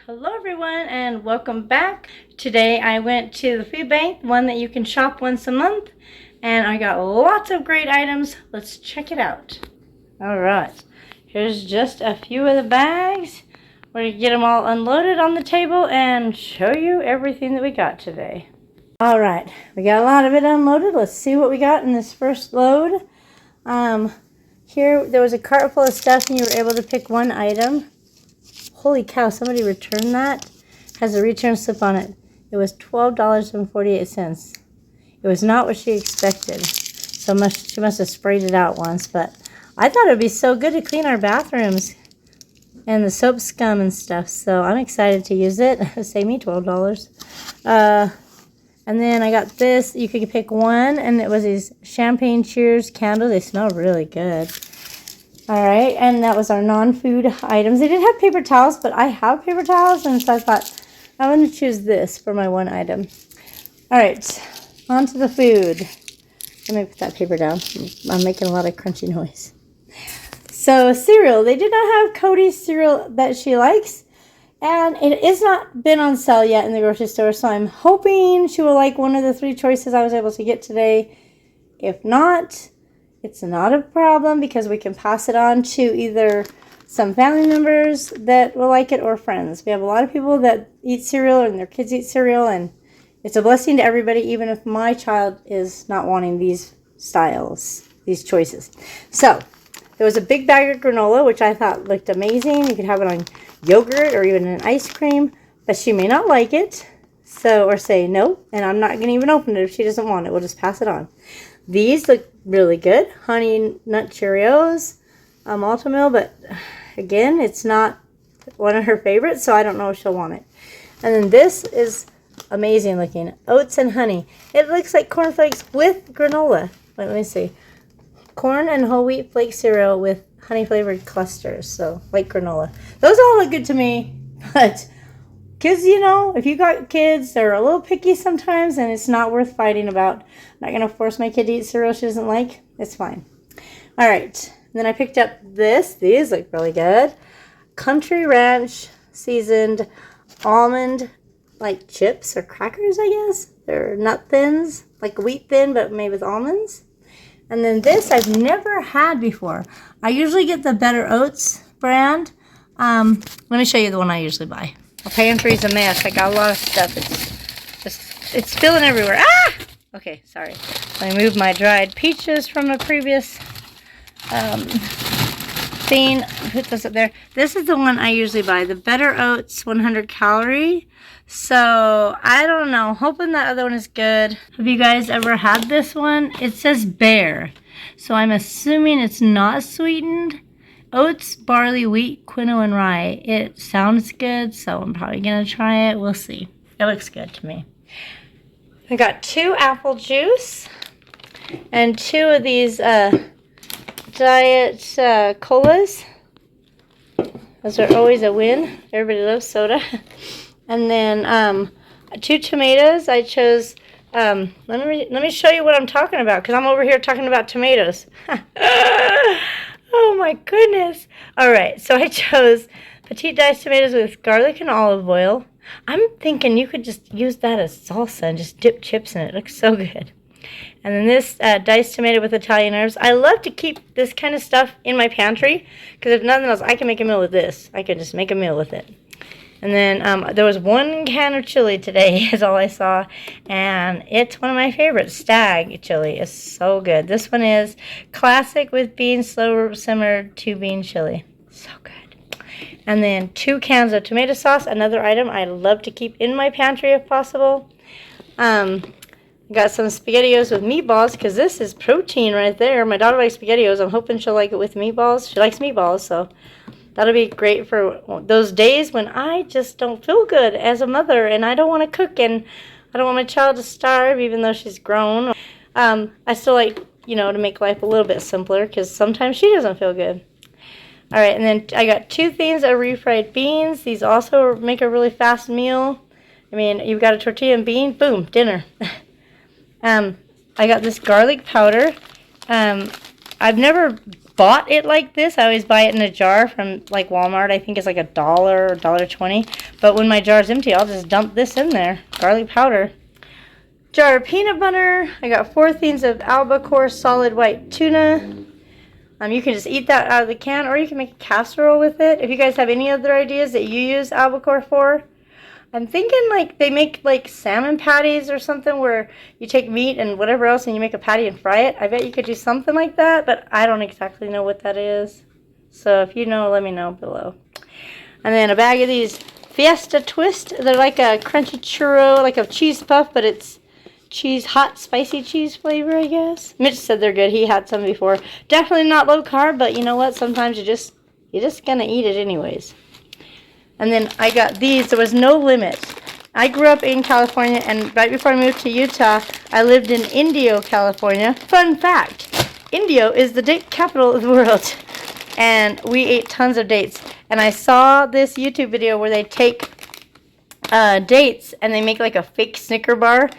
Hello everyone and welcome back. Today I went to the food bank, one that you can shop once a month, and I got lots of great items. Let's check it out. Alright, here's just a few of the bags. We're going to get them all unloaded on the table and show you everything that we got today. Alright, we got a lot of it unloaded. Let's see what we got in this first load. Here there was a cart full of stuff and you were able to pick one item. Holy cow, somebody returned that. Has a return slip on it. It was $12.48. It was not what she expected. So she must have sprayed it out once, but I thought it would be so good to clean our bathrooms and the soap scum and stuff. So I'm excited to use it. Save me $12. And then I got this. You could pick one, and it was these Champagne Cheers candles. They smell really good. Alright, and that was our non-food items. They did have paper towels, but I have paper towels, and so I thought I'm going to choose this for my one item. Alright, on to the food. Let me put that paper down. I'm making a lot of crunchy noise. So, cereal. They did not have Cody's cereal that she likes, and it is not been on sale yet in the grocery store, so I'm hoping she will like one of the 3 choices I was able to get today. If not, it's not a problem because we can pass it on to either some family members that will like it or friends. We have a lot of people that eat cereal and their kids eat cereal, and it's a blessing to everybody, even if my child is not wanting these styles, these choices. So, there was a big bag of granola, which I thought looked amazing. You could have it on yogurt or even an ice cream, but she may not like it, so or say no, and I'm not going to even open it if she doesn't want it. We'll just pass it on. These look really good. Honey Nut Cheerios, malto meal, but again, it's not one of her favorites, so I don't know if she'll want it. And then this is amazing looking. Oats and honey. It looks like cornflakes with granola. Wait, let me see. Corn and whole wheat flake cereal with honey flavored clusters, so like granola. Those all look good to me, but kids, you know, if you got kids, they're a little picky sometimes, and it's not worth fighting about. I'm not going to force my kid to eat cereal she doesn't like. It's fine. All right. Then I picked up this. These look really good. Country Ranch seasoned almond, like chips or crackers, I guess. They're nut thins, like wheat thin, but made with almonds. And then this I've never had before. I usually get the Better Oats brand. Let me show you the one I usually buy. My pantry's a mess. I got a lot of stuff. It's spilling everywhere. Ah! Okay, sorry. Let me move my dried peaches from a previous thing. Put this up there. This is the one I usually buy. The Better Oats 100 calorie. So, I don't know. Hoping that other one is good. Have you guys ever had this one? It says Bear. So, I'm assuming it's not sweetened. Oats, barley, wheat, quinoa, and rye. It sounds good, so I'm probably going to try it. We'll see. It looks good to me. I got 2 apple juice and 2 of these diet colas. Those are always a win. Everybody loves soda. And then 2 tomatoes. I chose, let me show you what I'm talking about, because I'm over here talking about tomatoes. Oh my goodness. Alright, so I chose petite diced tomatoes with garlic and olive oil. I'm thinking you could just use that as salsa and just dip chips in it. It looks so good. And then this diced tomato with Italian herbs. I love to keep this kind of stuff in my pantry, because if nothing else, I can make a meal with this. I can just make a meal with it. And then there was 1 can of chili today is all I saw. And it's one of my favorites. Stag chili is so good. This one is classic with beans, slow simmered 2 bean chili. So good. And then 2 cans of tomato sauce. Another item I love to keep in my pantry if possible. Got some SpaghettiOs with meatballs, because this is protein right there. My daughter likes SpaghettiOs. I'm hoping she'll like it with meatballs. She likes meatballs, so that'll be great for those days when I just don't feel good as a mother and I don't want to cook and I don't want my child to starve even though she's grown. I still like, you know, to make life a little bit simpler because sometimes she doesn't feel good. All right, and then I got 2 things of refried beans. These also make a really fast meal. I mean, you've got a tortilla and bean, boom, dinner. I got this garlic powder. I've never bought it like this. I always buy it in a jar from like Walmart. I think it's like $1 or $1.20. But when my jar's empty, I'll just dump this in there. Garlic powder. Jar of peanut butter. I got 4 things of albacore solid white tuna. You can just eat that out of the can, or you can make a casserole with it. If you guys have any other ideas that you use albacore for. I'm thinking like they make like salmon patties or something where you take meat and whatever else and you make a patty and fry it. I bet you could do something like that, but I don't exactly know what that is. So if you know, let me know below. And then a bag of these Fiesta Twist. They're like a crunchy churro, like a cheese puff, but it's cheese, hot, spicy cheese flavor, I guess. Mitch said they're good. He had some before. Definitely not low carb, but you know what? Sometimes you're just gonna eat it anyways. And then I got these. There was no limit. I grew up in California, and right before I moved to Utah, I lived in Indio, California. Fun fact, Indio is the date capital of the world. And we ate tons of dates. And I saw this YouTube video where they take dates and they make like a fake Snicker bar.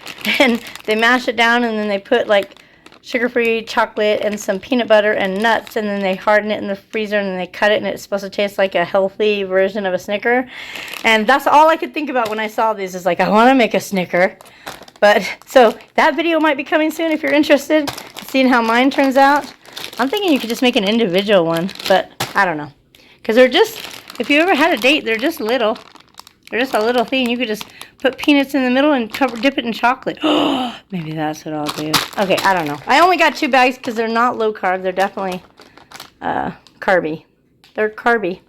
And they mash it down, and then they put like sugar-free chocolate and some peanut butter and nuts, and then they harden it in the freezer, and then they cut it, and it's supposed to taste like a healthy version of a Snicker. And that's all I could think about when I saw these, is like, I want to make a Snicker. But so that video might be coming soon if you're interested in seeing how mine turns out. I'm thinking you could just make an individual one, but I don't know, because they're just, if you ever had a date, they're just little. They're just a little thing. You could just put peanuts in the middle and dip it in chocolate. Oh, maybe that's what I'll do. Okay, I don't know. I only got 2 bags because they're not low carb. They're definitely carby. They're carby.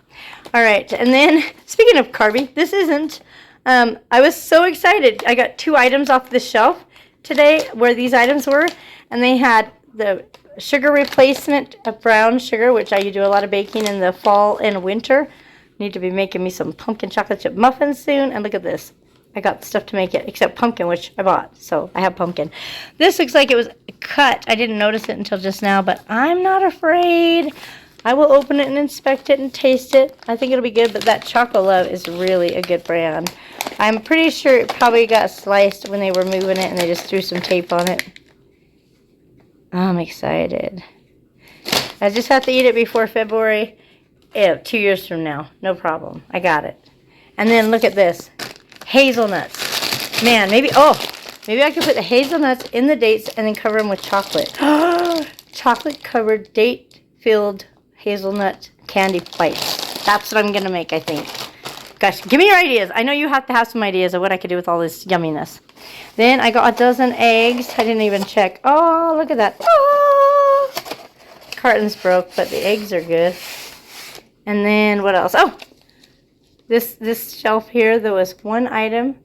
All right, and then speaking of carby, this isn't. I was so excited. I got 2 items off the shelf today where these items were, and they had the sugar replacement of brown sugar, which I do a lot of baking in the fall and winter. Need to be making me some pumpkin chocolate chip muffins soon. And look at this. I got stuff to make it, except pumpkin, which I bought. So I have pumpkin. This looks like it was cut. I didn't notice it until just now, but I'm not afraid. I will open it and inspect it and taste it. I think it'll be good, but that Choco Love is really a good brand. I'm pretty sure it probably got sliced when they were moving it, and they just threw some tape on it. I'm excited. I just have to eat it before February. 2 years from now. No problem. I got it. And then look at this. Hazelnuts. Man, maybe I could put the hazelnuts in the dates and then cover them with chocolate. Chocolate covered date-filled hazelnut candy bites. That's what I'm going to make, I think. Gosh, give me your ideas. I know you have to have some ideas of what I could do with all this yumminess. Then I got a dozen eggs. I didn't even check. Oh, look at that. Oh! Carton's broke, but the eggs are good. And then what else? Oh, this shelf here, there was one item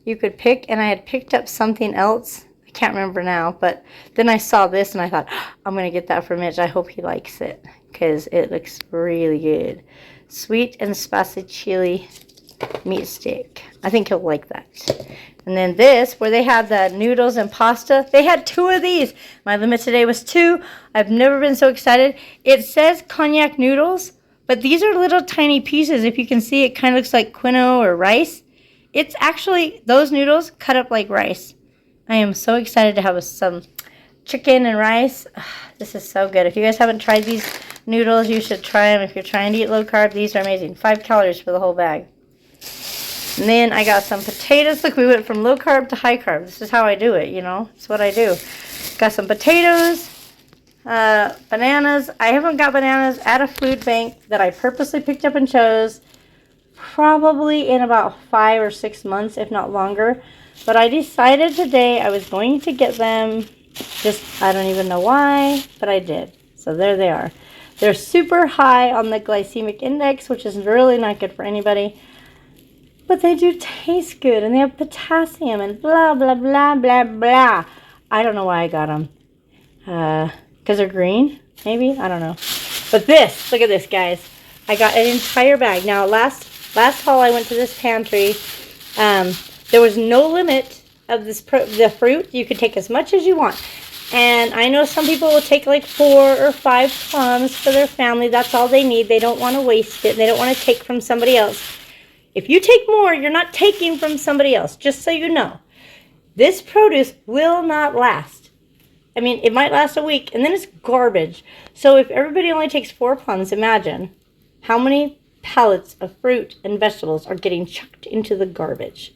you could pick, and I had picked up something else. I can't remember now, but then I saw this, and I thought, I'm going to get that for Mitch. I hope he likes it, because it looks really good. Sweet and spicy chili meat stick. I think he'll like that. And then this, where they had the noodles and pasta, they had 2 of these. My limit today was 2. I've never been so excited. It says cognac noodles, but these are little tiny pieces. If you can see, it kind of looks like quinoa or rice. It's actually those noodles cut up like rice. I am so excited to have some chicken and rice. This is so good. If you guys haven't tried these noodles, you should try them. If you're trying to eat low carb, these are amazing. 5 calories for the whole bag. And then I got some potatoes. Look, we went from low carb to high carb. This is how I do it, you know. It's what I do. Got some potatoes. Bananas. I haven't got bananas at a food bank that I purposely picked up and chose probably in about 5 or 6 months, if not longer. But I decided today I was going to get them. Just, I don't even know why, but I did. So there they are. They're super high on the glycemic index, which is really not good for anybody. But they do taste good, and they have potassium and blah, blah, blah, blah, blah. I don't know why I got them. Because they're green, maybe? I don't know. But this, look at this, guys. I got an entire bag. Now, last haul I went to this pantry. There was no limit of the fruit. You could take as much as you want. And I know some people will take like 4 or 5 plums for their family. That's all they need. They don't want to waste it. They don't want to take from somebody else. If you take more, you're not taking from somebody else, just so you know. This produce will not last. I mean, it might last a week, and then it's garbage. So if everybody only takes 4 plums, imagine how many pallets of fruit and vegetables are getting chucked into the garbage.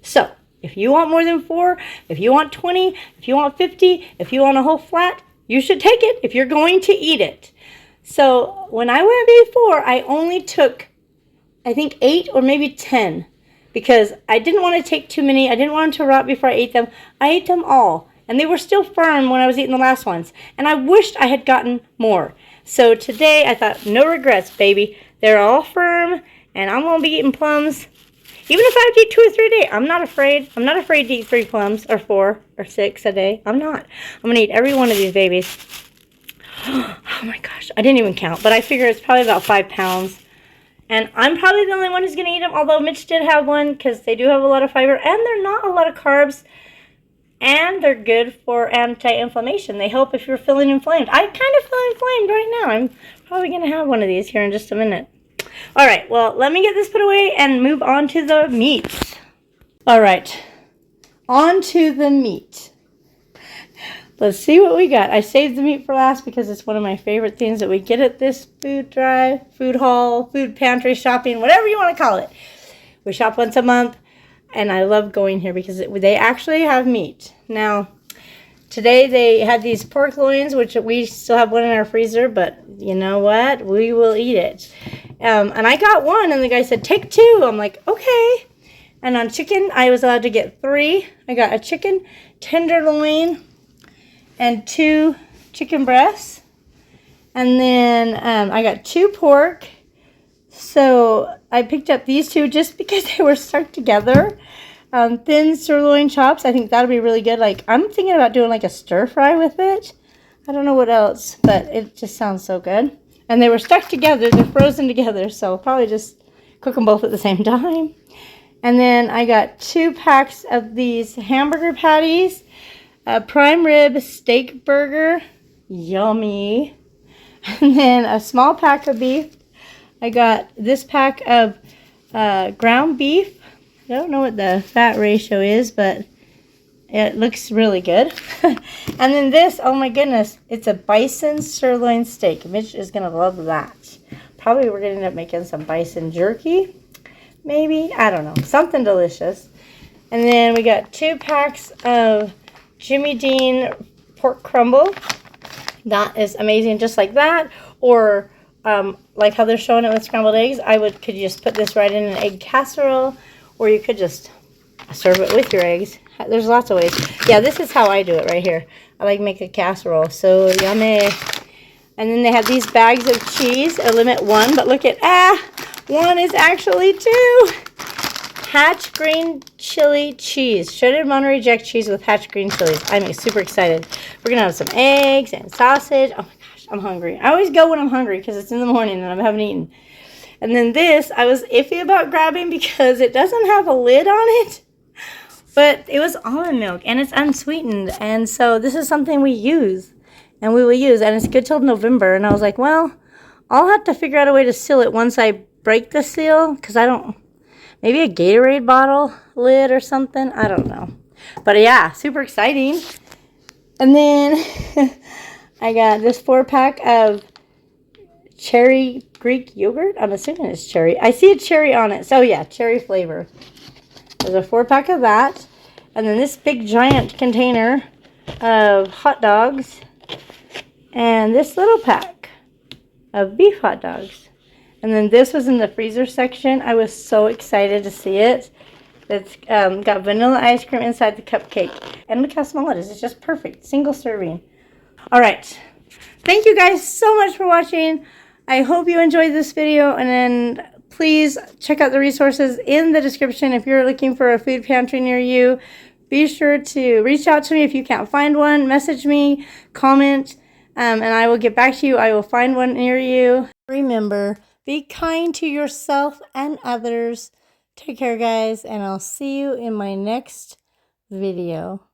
So if you want more than 4, if you want 20, if you want 50, if you want a whole flat, you should take it if you're going to eat it. So when I went before, I only took, I think, 8 or maybe 10, because I didn't want to take too many. I didn't want them to rot before I ate them. I ate them all, and they were still firm when I was eating the last ones, and I wished I had gotten more. So today I thought, no regrets, baby. They're all firm, and I'm going to be eating plums. Even if I have to eat 2 or 3 a day, I'm not afraid. I'm not afraid to eat 3 plums or 4 or 6 a day. I'm not. I'm going to eat every one of these babies. Oh my gosh. I didn't even count, but I figure it's probably about 5 pounds. And I'm probably the only one who's going to eat them, although Mitch did have one because they do have a lot of fiber and they're not a lot of carbs. And they're good for anti-inflammation. They help if you're feeling inflamed. I kind of feel inflamed right now. I'm probably going to have one of these here in just a minute. All right, well, let me get this put away and move on to the meats. All right, on to the meat. Let's see what we got. I saved the meat for last because it's one of my favorite things that we get at this food drive, food haul, food pantry shopping, whatever you want to call it. We shop once a month, and I love going here because they actually have meat. Now, today they had these pork loins, which we still have one in our freezer, but you know what? We will eat it. And I got one, and the guy said, take 2. I'm like, okay. And on chicken, I was allowed to get 3. I got a chicken tenderloin and 2 chicken breasts. And then I got 2 pork. So I picked up these 2 just because they were stuck together. Thin sirloin chops. I think that'll be really good. Like, I'm thinking about doing like a stir fry with it. I don't know what else, but it just sounds so good. And they were stuck together. They're frozen together, so I'll probably just cook them both at the same time. And then I got 2 packs of these hamburger patties. A prime rib steak burger. Yummy. And then a small pack of beef. I got this pack of ground beef. I don't know what the fat ratio is, but it looks really good. And then this, oh my goodness, it's a bison sirloin steak. Mitch is going to love that. Probably we're going to end up making some bison jerky. Maybe. I don't know. Something delicious. And then we got 2 packs of Jimmy Dean pork crumble. That is amazing, just like that. Or like how they're showing it with scrambled eggs, could you just put this right in an egg casserole, or you could just serve it with your eggs. There's lots of ways. Yeah, this is how I do it right here. I like make a casserole. So yummy. And then they have these bags of cheese. A limit 1, but look at, 1 is actually 2. Hatch green chili cheese. Shredded Monterey Jack cheese with Hatch green chilies. I'm super excited. We're going to have some eggs and sausage. Oh my gosh, I'm hungry. I always go when I'm hungry because it's in the morning and I haven't eaten. And then this, I was iffy about grabbing because it doesn't have a lid on it. But it was almond milk and it's unsweetened. And so this is something we use. And we will use. And it's good till November. And I was like, well, I'll have to figure out a way to seal it once I break the seal. Because I don't... Maybe a Gatorade bottle lid or something. I don't know. But yeah, super exciting. And then I got this 4-pack of cherry Greek yogurt. I'm assuming it's cherry. I see a cherry on it. So yeah, cherry flavor. There's a 4-pack of that. And then this big giant container of hot dogs. And this little pack of beef hot dogs. And then this was in the freezer section. I was so excited to see it. It's got vanilla ice cream inside the cupcake. And look how small it is. It's just perfect. Single serving. All right. Thank you guys so much for watching. I hope you enjoyed this video. And then please check out the resources in the description if you're looking for a food pantry near you. Be sure to reach out to me if you can't find one. Message me, comment, and I will get back to you. I will find one near you. Remember, be kind to yourself and others. Take care, guys, and I'll see you in my next video.